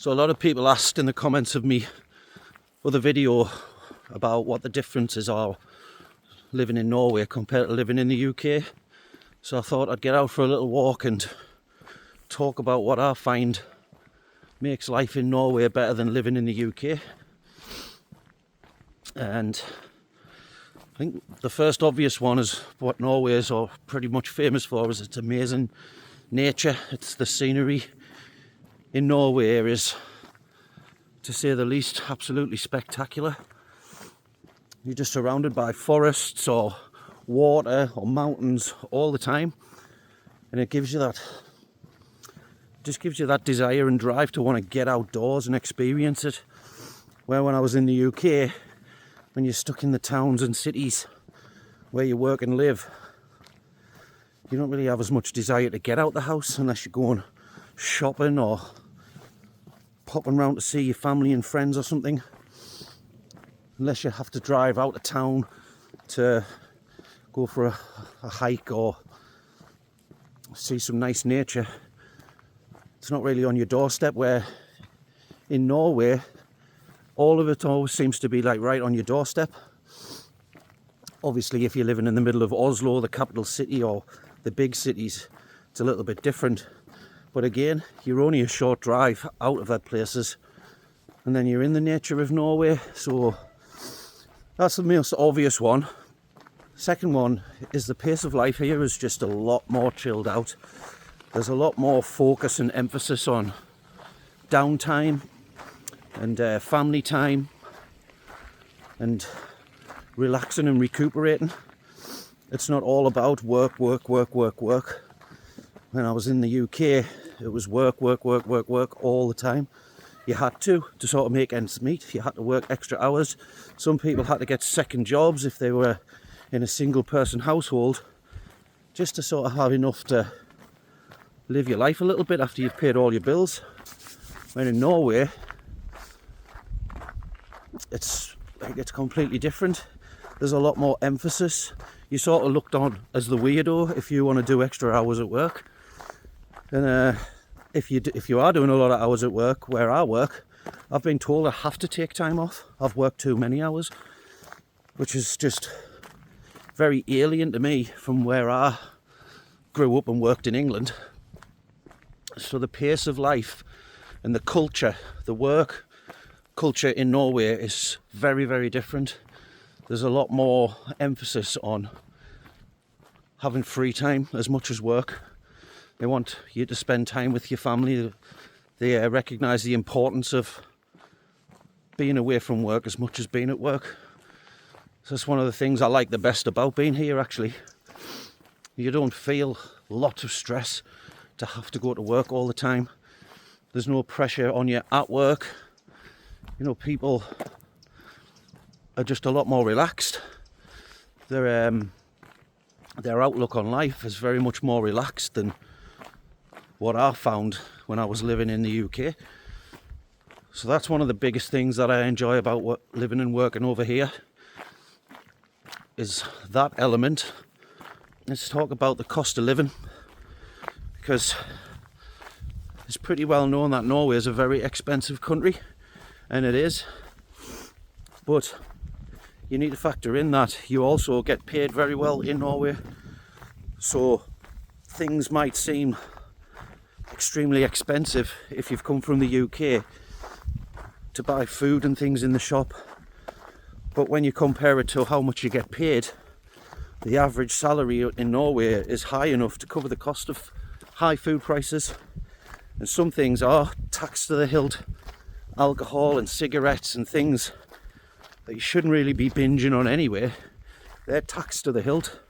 So a lot of people asked in the comments of me other video about what the differences are living in Norway compared to living in the UK. So I thought I'd get out for a little walk and talk about what I find makes life in Norway better than living in the UK. And I think the first obvious one is what Norway is pretty much famous for, is its amazing nature. It's the scenery in Norway is, to say the least, absolutely spectacular. You're just surrounded by forests or water or mountains all the time, and it gives you that desire and drive to want to get outdoors and experience it. Where when I was in the UK, when you're stuck in the towns and cities where you work and live, you don't really have as much desire to get out the house unless you're going shopping or popping round to see your family and friends or something. Unless you have to drive out of town to go for a hike or see some nice nature, it's not really on your doorstep. Where in Norway, all of it always seems to be like right on your doorstep. Obviously, if you're living in the middle of Oslo, the capital city, or the big cities, it's a little bit different. But again, you're only a short drive out of that places, and then you're in the nature of Norway. So that's the most obvious one. Second one is the pace of life here is just a lot more chilled out. There's a lot more focus and emphasis on downtime and family time and relaxing and recuperating. It's not all about work. When I was in the UK, it was work all the time. You had to sort of make ends meet. You had to work extra hours. Some people had to get second jobs if they were in a single person household, just to sort of have enough to live your life a little bit after you've paid all your bills. When in Norway, it's completely different. There's a lot more emphasis. You sort of looked on as the weirdo if you want to do extra hours at work. And if you are doing a lot of hours at work, where I work, I've been told I have to take time off. I've worked too many hours, which is just very alien to me from where I grew up and worked in England. So the pace of life and the culture, the work culture in Norway is very, very different. There's a lot more emphasis on having free time as much as work. They want you to spend time with your family. They recognise the importance of being away from work as much as being at work. So that's one of the things I like the best about being here, actually. You don't feel lots of stress to have to go to work all the time. There's no pressure on you at work. You know, people are just a lot more relaxed. Their outlook on life is very much more relaxed than what I found when I was living in the UK. So that's one of the biggest things that I enjoy about living and working over here, is that element. Let's talk about the cost of living, because it's pretty well known that Norway is a very expensive country, and it is. But you need to factor in that you also get paid very well in Norway. So things might seem extremely expensive if you've come from the UK to buy food and things in the shop. But when you compare it to how much you get paid, the average salary in Norway is high enough to cover the cost of high food prices. And some things are taxed to the hilt. Alcohol and cigarettes and things that you shouldn't really be binging on anyway, they're taxed to the hilt.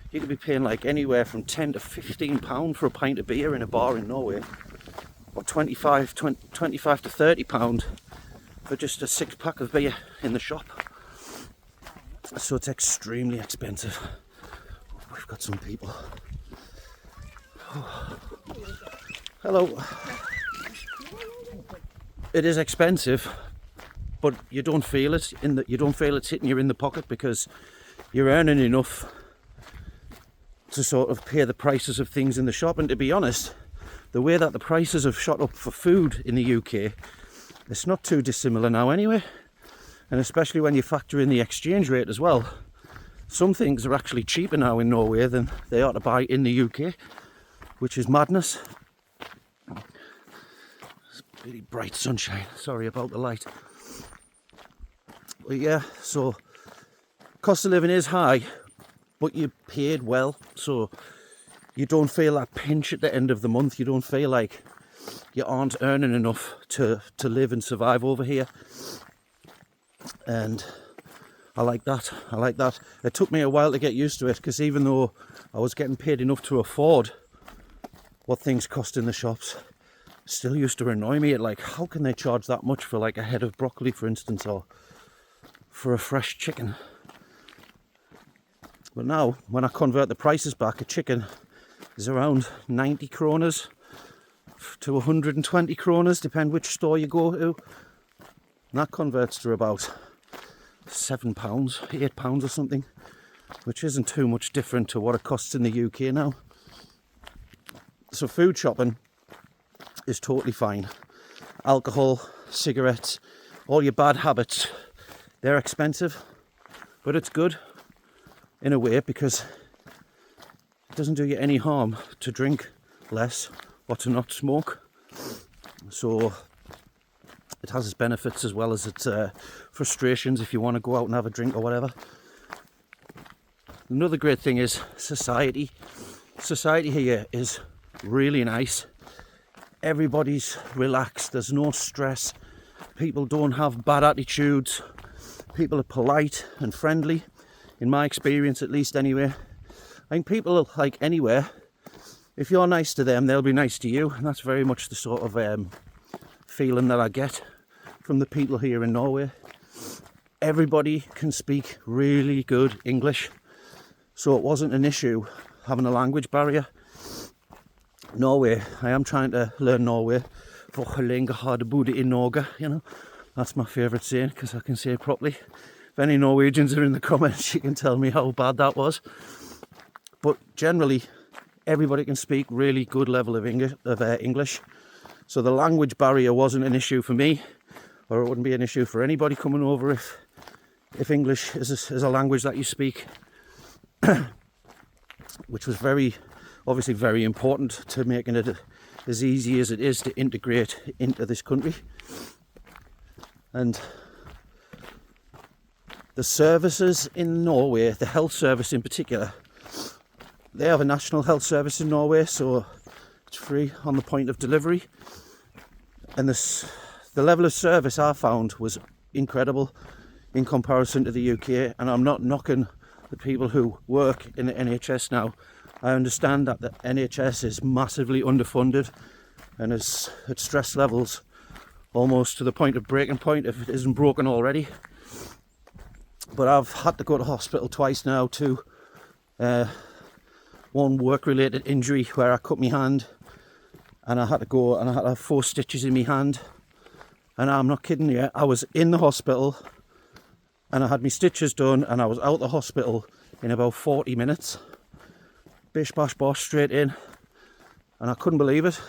You could be paying like anywhere from £10 to £15 for a pint of beer in a bar in Norway, or 25 to £30 for just a 6-pack of beer in the shop. So it's extremely expensive. We've got some people. Oh. Hello. It is expensive, but you don't feel it you don't feel it's hitting you in the pocket, because you're earning enough to sort of pay the prices of things in the shop. And to be honest, the way that the prices have shot up for food in the UK, it's not too dissimilar now anyway. And especially when you factor in the exchange rate as well. Some things are actually cheaper now in Norway than they are to buy in the UK, which is madness. It's really bright sunshine, sorry about the light. But yeah, so cost of living is high, but you're paid well, so you don't feel that pinch at the end of the month. You don't feel like you aren't earning enough to live and survive over here. And I like that. I like that. It took me a while to get used to it, because even though I was getting paid enough to afford what things cost in the shops, it still used to annoy me. Like, how can they charge that much for like a head of broccoli, for instance, or for a fresh chicken? But now, when I convert the prices back, a chicken is around 90 kroners to 120 kroners, depending which store you go to. And that converts to about £7, £8 or something, which isn't too much different to what it costs in the UK now. So food shopping is totally fine. Alcohol, cigarettes, all your bad habits, they're expensive, but it's good in a way, because it doesn't do you any harm to drink less or to not smoke. So it has its benefits as well as its frustrations if you want to go out and have a drink or whatever. Another great thing is society. Society here is really nice. Everybody's relaxed. There's no stress. People don't have bad attitudes. People are polite and friendly, in my experience at least anyway. I think people are like anywhere. If you're nice to them, they'll be nice to you. And that's very much the sort of feeling that I get from the people here in Norway. Everybody can speak really good English, so it wasn't an issue having a language barrier. Norway, I am trying to learn Norway. For hvor lenge har du bodd i Norge, you know. That's my favourite saying, because I can say it properly. If any Norwegians are in the comments, you can tell me how bad that was. But generally, everybody can speak really good level of English. So the language barrier wasn't an issue for me, or it wouldn't be an issue for anybody coming over if English is a language that you speak, which was obviously very important to making it as easy as it is to integrate into this country. And the services in Norway, the health service in particular, they have a national health service in Norway, so it's free on the point of delivery. And the level of service I found was incredible in comparison to the UK. And I'm not knocking the people who work in the NHS now. I understand that the NHS is massively underfunded and is at stress levels almost to the point of breaking point if it isn't broken already. But I've had to go to hospital twice now to one work-related injury where I cut my hand, and I had to go and I had to have 4 stitches in my hand. And I'm not kidding you, I was in the hospital and I had my stitches done and I was out the hospital in about 40 minutes. Bish bash bosh, straight in. And I couldn't believe it.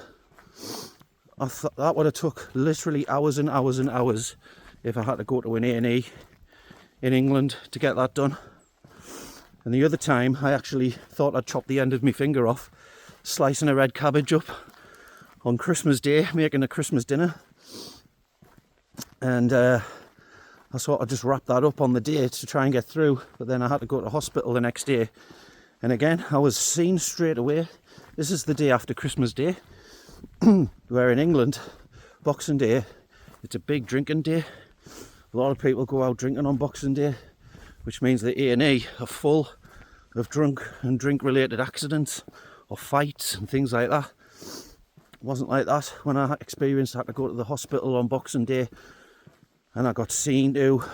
I thought that would have took literally hours and hours and hours if I had to go to an A&E in England to get that done. And the other time I actually thought I'd chop the end of my finger off slicing a red cabbage up on Christmas Day, making a Christmas dinner. And I thought I'd just wrap that up on the day to try and get through, but then I had to go to hospital the next day. And again, I was seen straight away. This is the day after Christmas Day, where in England, Boxing Day, it's a big drinking day. A lot of people go out drinking on Boxing Day, which means the A&E are full of drunk and drink-related accidents or fights and things like that. It wasn't like that when I experienced I had to go to the hospital on Boxing Day, and I got seen to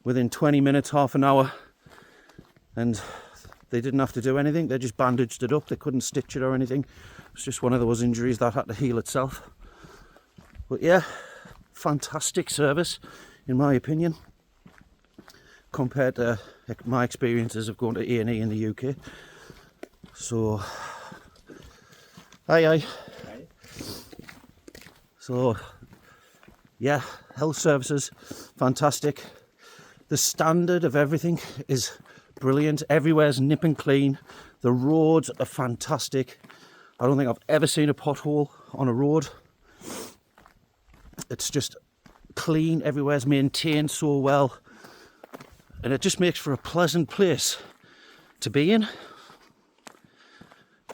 within 20 minutes, half an hour, and they didn't have to do anything. They just bandaged it up. They couldn't stitch it or anything. It's just one of those injuries that had to heal itself. But yeah, fantastic service in my opinion compared to my experiences of going to A&E in the UK. So, aye. So yeah, health services, fantastic. The standard of everything is brilliant. Everywhere's nip and clean. The roads are fantastic. I don't think I've ever seen a pothole on a road. It's just clean. Everywhere's maintained so well. And it just makes for a pleasant place to be in.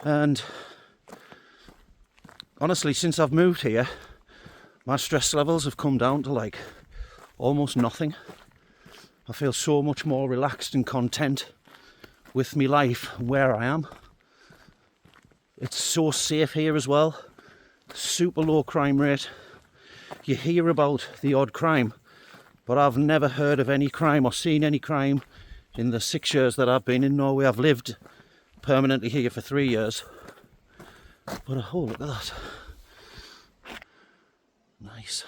And honestly, since I've moved here, my stress levels have come down to like almost nothing. I feel so much more relaxed and content with my life where I am. It's so safe here as well. Super low crime rate. You hear about the odd crime, but I've never heard of any crime or seen any crime in the 6 years that I've been in Norway. I've lived permanently here for 3 years. But oh, look at that. Nice.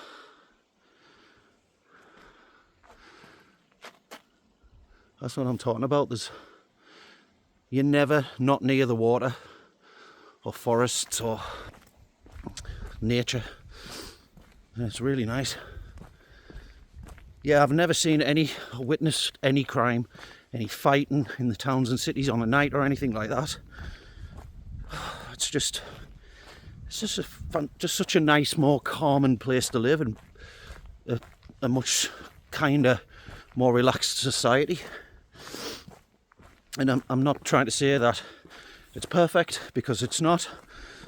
That's what I'm talking about. You're never not near the water or forests or nature. And it's really nice. Yeah, I've never seen or witnessed any crime, any fighting in the towns and cities on a night or anything like that. It's just such a nice, more calming place to live, and a much kinder, more relaxed society. And I'm not trying to say that it's perfect, because it's not.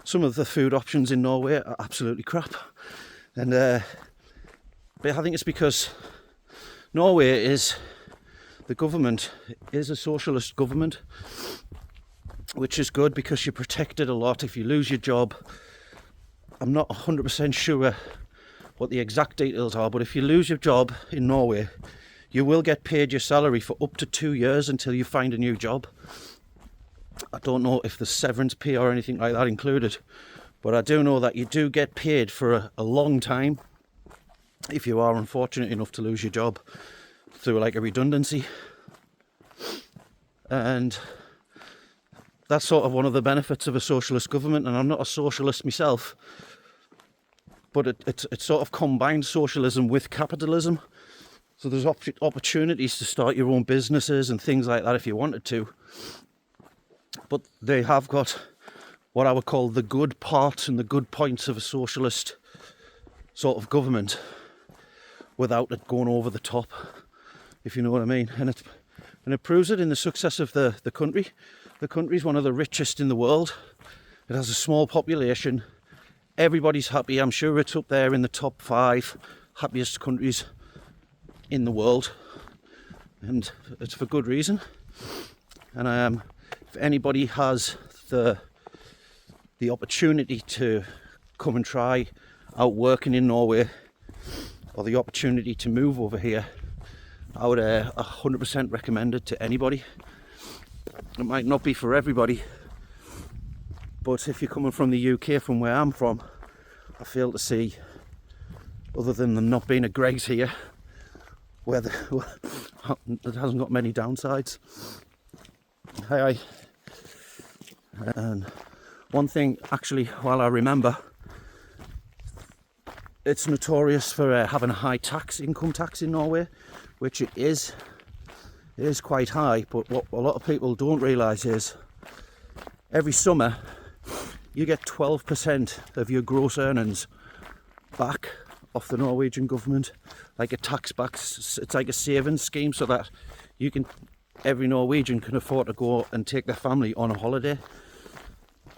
Some of the food options in Norway are absolutely crap, and but I think it's because the government is a socialist government, which is good because you're protected a lot if you lose your job. I'm not 100% sure what the exact details are, but if you lose your job in Norway, you will get paid your salary for up to 2 years until you find a new job. I don't know if there's severance pay or anything like that included, but I do know that you do get paid for a long time if you are unfortunate enough to lose your job through like a redundancy. And that's sort of one of the benefits of a socialist government, and I'm not a socialist myself, but it sort of combines socialism with capitalism. So there's opportunities to start your own businesses and things like that if you wanted to. But they have got what I would call the good parts and the good points of a socialist sort of government without it going over the top, if you know what I mean. And it proves it in the success of the country. The country's one of the richest in the world. It has a small population. Everybody's happy. I'm sure it's up there in the top 5 happiest countries in the world, and it's for good reason. And if anybody has the opportunity to come and try out working in Norway, or the opportunity to move over here, I would 100% recommend it to anybody. It might not be for everybody, but if you're coming from the UK, from where I'm from, I fail to see, other than them not being a great here, where it hasn't got many downsides. Hi. And one thing, actually, while I remember, it's notorious for having a high income tax in Norway, which it is. It is quite high, but what a lot of people don't realise is every summer you get 12% of your gross earnings back off the Norwegian government, like a tax back. It's like a savings scheme, so that every Norwegian can afford to go and take their family on a holiday.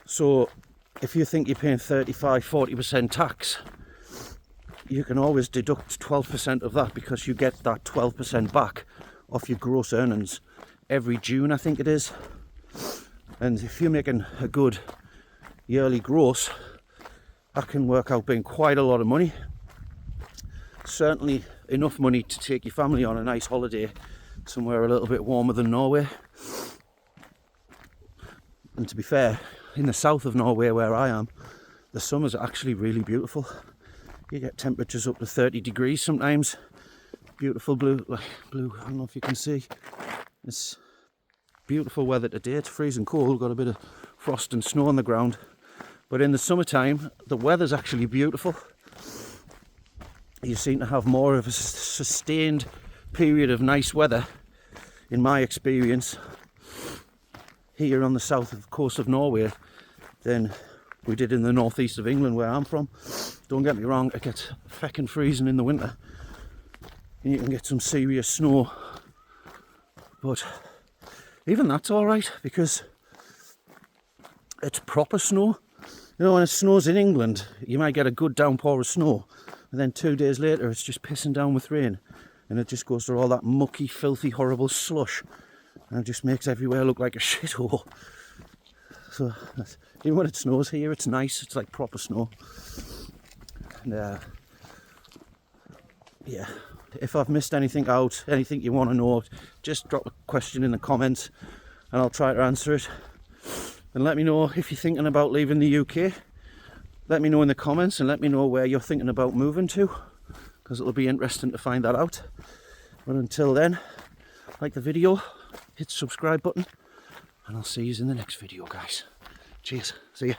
So if you think you're paying 35-40% tax, you can always deduct 12% of that, because you get that 12% back off your gross earnings every June, I think it is. And if you're making a good yearly gross, that can work out being quite a lot of money. Certainly enough money to take your family on a nice holiday somewhere a little bit warmer than Norway. And to be fair, in the south of Norway where I am, the summers are actually really beautiful. You get temperatures up to 30 degrees sometimes. Beautiful blue, I don't know if you can see. It's beautiful weather today. It's freezing cold, got a bit of frost and snow on the ground. But in the summertime, the weather's actually beautiful. you seem to have more of a sustained period of nice weather, in my experience, here on the south of the coast of Norway than we did in the northeast of England where I'm from. Don't get me wrong, it gets feckin' freezing in the winter and you can get some serious snow, but even that's alright because it's proper snow. You know, when it snows in England, you might get a good downpour of snow, and then 2 days later it's just pissing down with rain, and it just goes through all that mucky, filthy, horrible slush, and it just makes everywhere look like a shithole. So even when it snows here, it's nice. It's like proper snow. And yeah, if I've missed anything out, anything you want to know, just drop a question in the comments and I'll try to answer it. And let me know if you're thinking about leaving the UK. Let me know in the comments and let me know where you're thinking about moving to, because it'll be interesting to find that out. But until then, like the video, hit the subscribe button, and I'll see you in the next video, guys. Cheers. See ya.